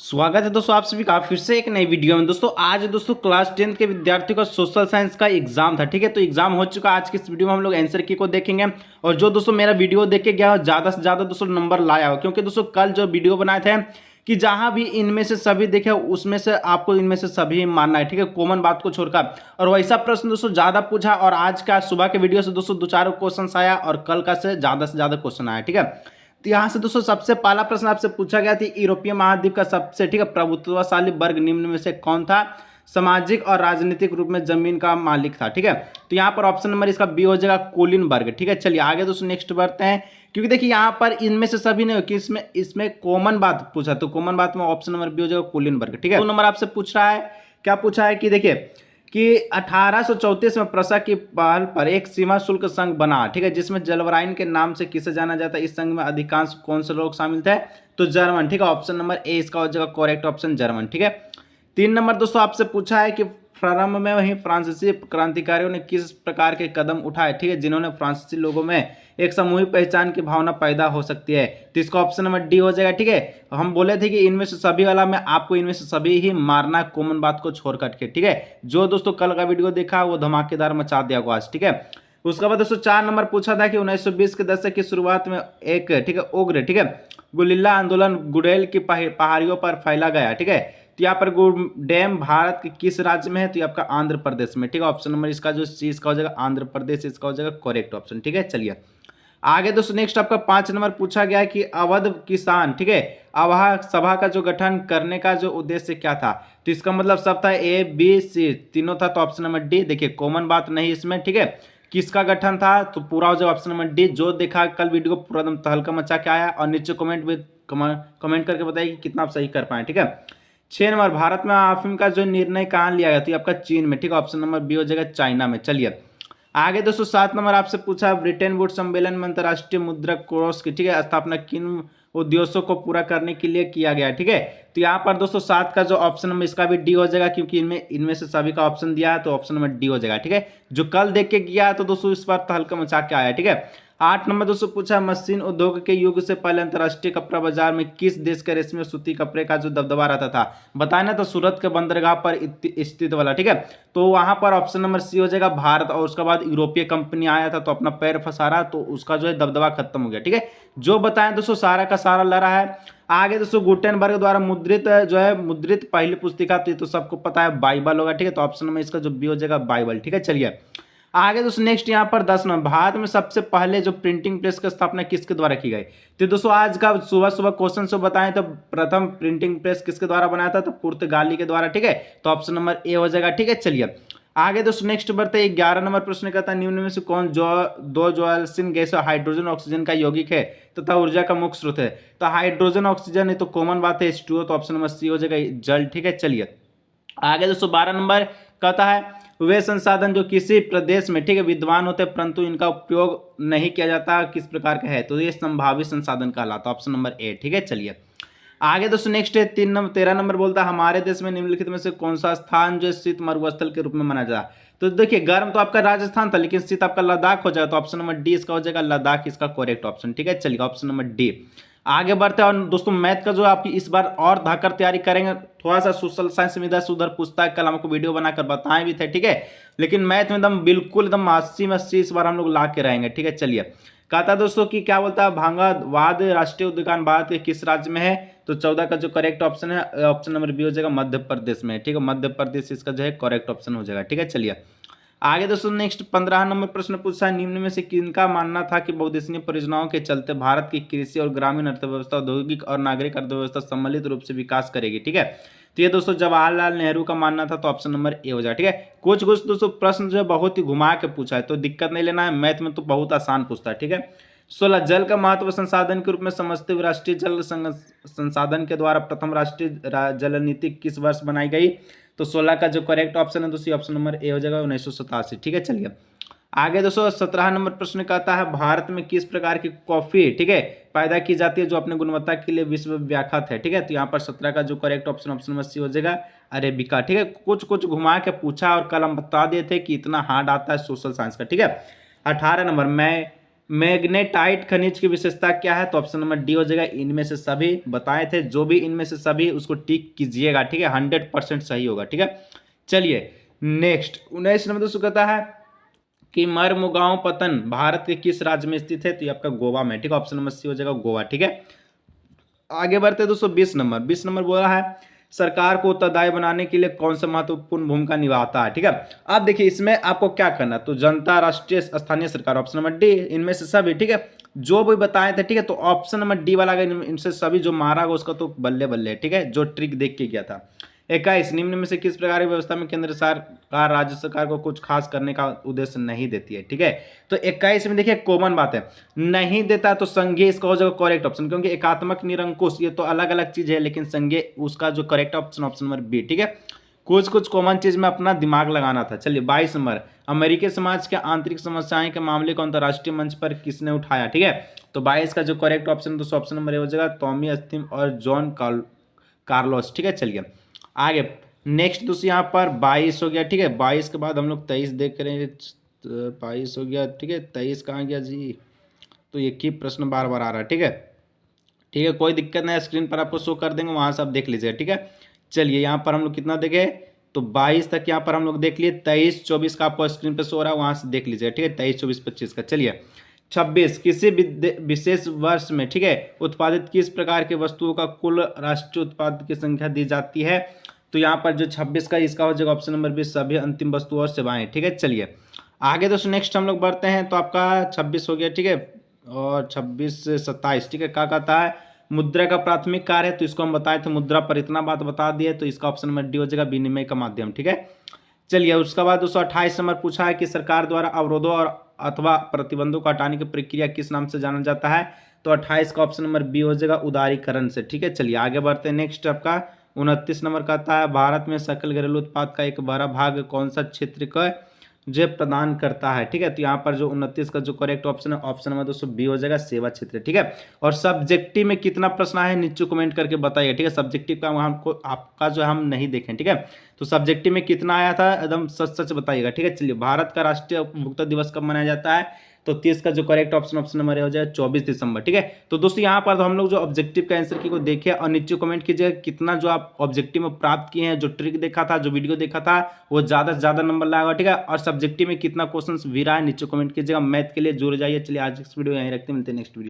स्वागत है दोस्तों आप सभी का फिर से एक नई वीडियो में। दोस्तों आज दोस्तों क्लास 10th के विद्यार्थियों का सोशल साइंस का एग्जाम था। ठीक है, तो एग्जाम हो चुका। आज की इस वीडियो में हम लोग आंसर की को देखेंगे और जो दोस्तों मेरा वीडियो देख के गया हो ज़्यादा से ज़्यादा दोस्तों नंबर लाया हो, क्योंकि दोस्तों कल जो वीडियो बनाए थे कि जहां भी इनमें से सभी देखे उसमें से आपको इनमें से सभी मानना है। ठीक है, कॉमन बात को छोड़कर। और वैसा प्रश्न दोस्तों ज़्यादा पूछा और आज का सुबह के वीडियो से दोस्तों 2-4 क्वेश्चन आया और कल का से ज़्यादा क्वेश्चन आया। ठीक है, तो यहाँ से दोस्तों सबसे पहला प्रश्न आपसे पूछा गया था, यूरोपीय महाद्वीप का सबसे ठीक है प्रभुत्वशाली वर्ग निम्न में से कौन था? सामाजिक और राजनीतिक रूप में जमीन का मालिक था। ठीक है, तो यहाँ पर ऑप्शन नंबर इसका बी हो जाएगा, कोलिन वर्ग। ठीक है, चलिए आगे दोस्तों नेक्स्ट बढ़ते हैं, क्योंकि देखिए यहाँ पर इनमें से सभी नहीं हो कि इसमें कॉमन बात पूछा, तो कॉमन बात में ऑप्शन नंबर बी हो जाएगा, कोलिन वर्ग। ठीक है, 2 नंबर आपसे पूछ रहा है, क्या पूछा है कि देखिए कि 1834 में प्रसा की पहल पर एक सीमा शुल्क संघ बना। ठीक है, जिसमें जलवराइन के नाम से किसे जाना जाता है? इस संघ में अधिकांश कौन से लोग शामिल थे? तो जर्मन। ठीक है, ऑप्शन नंबर ए इसका हो जाएगा करेक्ट ऑप्शन, जर्मन। ठीक है, 3 नंबर दोस्तों आपसे पूछा है कि प्रारंभ में वही फ्रांसीसी क्रांतिकारियों ने किस प्रकार के कदम उठाए? ठीक है, जिन्होंने फ्रांसीसी लोगों में एक सामूहिक पहचान की भावना पैदा हो सकती है, तो इसका ऑप्शन नंबर डी हो जाएगा। ठीक है, हम बोले थे कि इनमें से सभी वाला में आपको इनमें से सभी ही मारना, कॉमन बात को छोड़ करके। ठीक है, जो दोस्तों कल का वीडियो देखा वो धमाकेदार मचा दिया को आज। ठीक है, उसके बाद दोस्तों 4 नंबर पूछा था कि 1920 के दशक की शुरुआत में एक ठीक है उग्र ठीक है गुरिल्ला आंदोलन गुडेल की पहाड़ियों पर फैला गया। ठीक है, तो यहाँ पर डैम भारत के किस राज्य में है? तो ये आपका आंध्र प्रदेश में। ठीक है, ऑप्शन नंबर इसका जो सी इसका हो जाएगा आंध्र प्रदेश, इसका हो जाएगा करेक्ट ऑप्शन। ठीक है, चलिए आगे दोस्तों नेक्स्ट आपका 5 नंबर पूछा गया कि अवध किसान ठीक है आवाह सभा का जो गठन करने का जो उद्देश्य क्या था? तो इसका मतलब सब था ए बी सी तीनों था, तो ऑप्शन नंबर डी। देखिए कॉमन बात नहीं इसमें। ठीक है, किसका गठन था? तो पूरा हो जाएगा ऑप्शन नंबर डी। जो देखा कल वीडियो को पूरा एकदम तहलका मचा के आया और नीचे कमेंट करके बताइए कि कितना आप सही कर पाए। ठीक है, 6 नंबर भारत में अफीम का जो निर्णय कहाँ लिया गया? तो आपका चीन में। ठीक है, ऑप्शन नंबर बी हो जाएगा चाइना में। चलिए आगे दोस्तों 7 नंबर आपसे पूछा ब्रिटेन वुड्स सम्मेलन में अंतर्राष्ट्रीय मुद्रा कोष की ठीक है स्थापना किन उद्देश्यों को पूरा करने के लिए किया गया? ठीक है, तो यहाँ पर दोस्तों 7 का जो ऑप्शन नंबर इसका भी डी हो जाएगा, क्योंकि इनमें से सभी का ऑप्शन दिया है, तो ऑप्शन नंबर डी हो जाएगा। ठीक है, जो कल देख के गया तो दोस्तों इस बार तहलका मचा के आया। ठीक है, 8 नंबर दोस्तों पूछा मशीन उद्योग के युग से पहले अंतर्राष्ट्रीय कपड़ा बाजार में किस देश के रेशमी सूती कपड़े का जो दबदबा रहता था? बताया तो सूरत के बंदरगाह पर स्थित वाला। ठीक है, तो वहां पर ऑप्शन नंबर सी हो जाएगा भारत, और उसके बाद यूरोपीय कंपनी आया था तो अपना पैर फंसा रहा, तो उसका जो है दबदबा खत्म हो गया। ठीक है, जो बताएं दोस्तों सारा का सारा लड़ा है। आगे दोस्तों गुटेनबर्ग द्वारा मुद्रित जो है मुद्रित पहली पुस्तिका, तो ये तो सबको पता है बाइबल होगा। ठीक है, तो ऑप्शन में इसका जो बी हो जाएगा बाइबल। ठीक है, चलिए आगे दोस्तों नेक्स्ट यहाँ पर 10 नंबर भारत में सबसे पहले जो प्रिंटिंग प्रेस की स्थापना किसके द्वारा की गई? तो दोस्तों आज का सुबह क्वेश्चन से बताएं तो प्रथम प्रिंटिंग प्रेस किसके द्वारा बनाया था? तो पुर्तगाली के द्वारा। ठीक है, तो ऑप्शन नंबर ए हो जाएगा। ठीक है, चलिए आगे दोस्तों नेक्स्ट बढ़ते हैं 11 नंबर प्रश्न कहता है निम्न में से कौन जो दो ज्वलनशील गैस हाइड्रोजन ऑक्सीजन का यौगिक है तथा ऊर्जा का मुख्य स्रोत है? तो हाइड्रोजन ऑक्सीजन है, तो कॉमन बात है H2O, तो ऑप्शन नंबर सी हो जाएगा जल। ठीक है, चलिए आगे दोस्तों 12 नंबर कहता है वे संसाधन जो किसी प्रदेश में ठीक है विद्वान होते हैं परंतु इनका उपयोग नहीं किया जाता किस प्रकार का है? तो ये संभावित संसाधन कहलाता, ऑप्शन नंबर ए। ठीक है, चलिए आगे दोस्तों नेक्स्ट है 13 नंबर बोलता है हमारे देश में निम्नलिखित में से कौन सा स्थान जो शीत मरुस्थल के रूप में माना जाता है? तो देखिए गर्म तो आपका राजस्थान था, लेकिन शीत आपका लद्दाख हो जाएगा, तो ऑप्शन नंबर डी इसका हो जाएगा लद्दाख, इसका करेक्ट ऑप्शन। ठीक है, चलिए ऑप्शन नंबर डी। आगे बढ़ते हैं और दोस्तों मैथ का जो आपकी इस बार और धाकर तैयारी करेंगे, थोड़ा सा सोशल साइंस में इधर से उधर पूछता है, कल हमको वीडियो बनाकर बताए भी थे। ठीक है, लेकिन मैथ में एकदम बिल्कुल एकदम 80 में 80 इस बार हम लोग ला के रहेंगे। ठीक है, चलिए कहता है दोस्तों कि क्या बोलता है भांगावाद राष्ट्रीय उद्यान भारत के किस राज्य में है? तो 14 का जो करेक्ट ऑप्शन है ऑप्शन नंबर बी हो जाएगा मध्य प्रदेश में। ठीक है, मध्य प्रदेश इसका जो है करेक्ट ऑप्शन हो जाएगा। ठीक है, चलिए आगे दोस्तों नेक्स्ट 15 नंबर प्रश्न पूछा है निम्न में से किनका मानना था कि बहुउद्देशीय परियोजनाओं के चलते भारत की कृषि और ग्रामीण अर्थव्यवस्था औद्योगिक और नागरिक अर्थव्यवस्था सम्मिलित रूप से विकास करेगी? ठीक है, तो ये दोस्तों जवाहरलाल नेहरू का मानना था, तो ऑप्शन नंबर ए हो जाएगा। ठीक है, कुछ दोस्तों प्रश्न जो है बहुत ही घुमा के पूछा है, तो दिक्कत नहीं लेना है, मैथ में तो बहुत आसान पूछता है। ठीक है, 16 जल का महत्व संसाधन के रूप में समझते हुए राष्ट्रीय जल संसाधन के द्वारा प्रथम राष्ट्रीय जल नीति किस वर्ष बनाई गई? तो 16 का जो करेक्ट ऑप्शन है दोस्तों ऑप्शन नंबर ए हो जाएगा 1987। ठीक है, चलिए आगे दोस्तों 17 नंबर प्रश्न कहता है भारत में किस प्रकार की कॉफी ठीक है पैदा की जाती है जो अपने गुणवत्ता के लिए विश्व व्याख्यात है? ठीक है, तो यहाँ पर 17 का जो correct option option number C हो जाएगा अरेबिका। ठीक है, कुछ घुमा के पूछा और कल हम बता दिए थे कि इतना हार्ड आता है सोशल साइंस का। ठीक है, 18 नंबर मैग्नेटाइट खनिज की विशेषता क्या है? तो ऑप्शन नंबर डी हो जाएगा इनमें से सभी। बताए थे जो भी इनमें से सभी उसको टिक कीजिएगा, ठीक है, 100% सही होगा, ठीक है। चलिए नेक्स्ट 19 नंबर दोस्तों कहता है कि मरमुगांव पतन भारत के किस राज्य में स्थित है? तो ये आपका गोवा में, ठीक है, ऑप्शन नंबर सी हो जाएगा गोवा, ठीक है। आगे बढ़ते हैं दोस्तों 20 नंबर बोला है सरकार को उत्तरदायी बनाने के लिए कौन सा महत्वपूर्ण भूमिका निभाता है, ठीक है। आप देखिए इसमें आपको क्या करना है, तो जनता, राष्ट्रीय, स्थानीय सरकार, ऑप्शन नंबर डी इनमें से सभी, ठीक है, जो भी बताए थे, ठीक है। तो ऑप्शन नंबर डी वाला अगर इनसे सभी जो मारा गया उसका तो बल्ले बल्ले, ठीक है, जो ट्रिक देख के किया था। 21 निम्न में से किस प्रकार की व्यवस्था में केंद्र सरकार राज्य सरकार को कुछ खास करने का उद्देश्य नहीं देती है, ठीक है। तो 21 में देखिए कॉमन बात है, नहीं देता तो संघीय इसका हो जाएगा करेक्ट ऑप्शन, क्योंकि एकात्मक निरंकुश ये तो अलग अलग चीज है, लेकिन संघीय उसका जो correct option option number B, ठीक है। कुछ कुछ कॉमन चीज में अपना दिमाग लगाना था। चलिए 22 नंबर अमेरिकी समाज के आंतरिक समस्याएं के मामले को अंतर्राष्ट्रीय मंच पर किसने उठाया, ठीक है। तो 22 का जो करेक्ट ऑप्शन तो ऑप्शन नंबर ए हो जाएगा टॉमी अस्थिम और जॉन कार्लोस, ठीक है। चलिए आगे नेक्स्ट दोस्तों यहाँ पर 22 हो गया, ठीक है। 22 के बाद हम लोग 23 देख रहे हैं, 22 हो गया, ठीक है। 23 कहाँ गया जी? तो एक ही प्रश्न बार बार आ रहा है, ठीक है, ठीक है, कोई दिक्कत नहीं, स्क्रीन पर आपको शो कर देंगे, वहां से आप देख लीजिएगा, ठीक है। चलिए यहाँ पर हम लोग कितना देखे, तो 22 तक यहाँ पर हम लोग देख लिए, 23 24 का आपको स्क्रीन पर शो रहा है, वहां से देख लीजिएगा, ठीक है, 23 24 25 का। चलिए 26 किसी विशेष वर्ष में, ठीक है, उत्पादित किस प्रकार की वस्तुओं का कुल राष्ट्रीय उत्पाद की संख्या दी जाती है? तो यहाँ पर जो 26 का इसका हो जाएगा ऑप्शन नंबर 20 सभी अंतिम वस्तुओं और सेवाएं, ठीक है। चलिए आगे दोस्तों नेक्स्ट हम लोग बढ़ते हैं, तो आपका 26 हो गया, ठीक है, और 26 से 27, ठीक है। क्या कहता है मुद्रा का प्राथमिक कार्य है? तो इसको हम बताए थे मुद्रा पर, इतना बात बता दिए, तो इसका ऑप्शन नंबर डी हो जाएगा विनिमय का माध्यम, ठीक है। चलिए उसके बाद 228 नंबर पूछा है कि सरकार द्वारा अवरोधों और अथवा प्रतिबंधों को हटाने की प्रक्रिया किस नाम से जाना जाता है? तो 28 का ऑप्शन नंबर बी हो जाएगा उदारीकरण से, ठीक है। चलिए आगे बढ़ते हैं नेक्स्ट आपका 29 नंबर कहता है भारत में सकल घरेलू उत्पाद का एक बड़ा भाग कौन सा क्षेत्र का जो प्रदान करता है, ठीक है। तो यहाँ पर जो 29 का जो करेक्ट ऑप्शन है ऑप्शन नंबर दोस्तों बी हो जाएगा सेवा क्षेत्र, ठीक है। और सब्जेक्टिव में कितना प्रश्न है नीचे कमेंट करके बताइए, ठीक है। सब्जेक्टिव का हमको आपका जो हम नहीं देखें, ठीक है। तो सब्जेक्टिव में कितना आया था एकदम सच सच बताइएगा, ठीक है। चलिए भारत का राष्ट्रीय उपभोक्ता दिवस कब मनाया जाता है? तो 30 का जो करेक्ट ऑप्शन ऑप्शन नंबर हो जाएगा 24 दिसंबर, ठीक है। तो दोस्तों यहाँ पर तो हम लोग जो ऑब्जेक्टिव का आंसर की को देखे और नीचे कमेंट कीजिएगा कितना जो आप ऑब्जेक्टिव में प्राप्त किए हैं, जो ट्रिक देखा था, जो वीडियो देखा था, वो ज़्यादा से ज़्यादा नंबर लाएगा, ठीक है। और सब्जेक्टिव में कितना क्वेश्चन भी रहा है नीचे कमेंट कीजिएगा, मैथ के लिए जुड़ जाइए। चलिए आज इस वीडियो यहीं रखते हैं, मिलते हैं नेक्स्ट वीडियो।